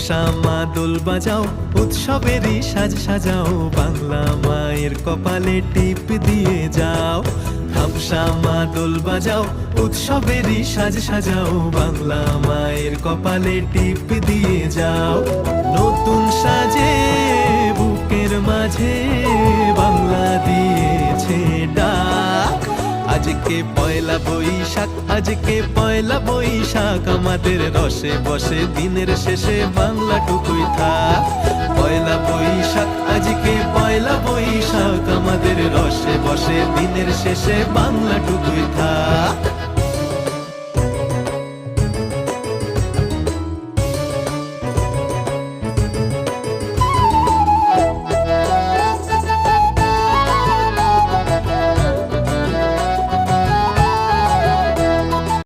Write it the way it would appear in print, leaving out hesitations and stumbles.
থামসা মা দোল বাজাও, উৎসবেরই সাজ সাজাও, বাংলা মায়ের কপালে টিপ দিয়ে যাও। থামসা মা দোল বাজাও, উৎসবেরই সাজ সাজাও, বাংলা মায়ের কপালে টিপ দিয়ে যাও। নতুন সাজে বুকের মাঝে বাংলা দিয়েছে ডাক। আজকে পয়লা বৈশাখ, আজকে পয়লা বৈশাখ, আমাদের রসে বসে দিনের শেষে বাংলা টুকুই থাক। পয়লা বৈশাখ, আজকে পয়লা বৈশাখ, আমাদের রসে বসে দিনের শেষে বাংলা টুকুই থাক।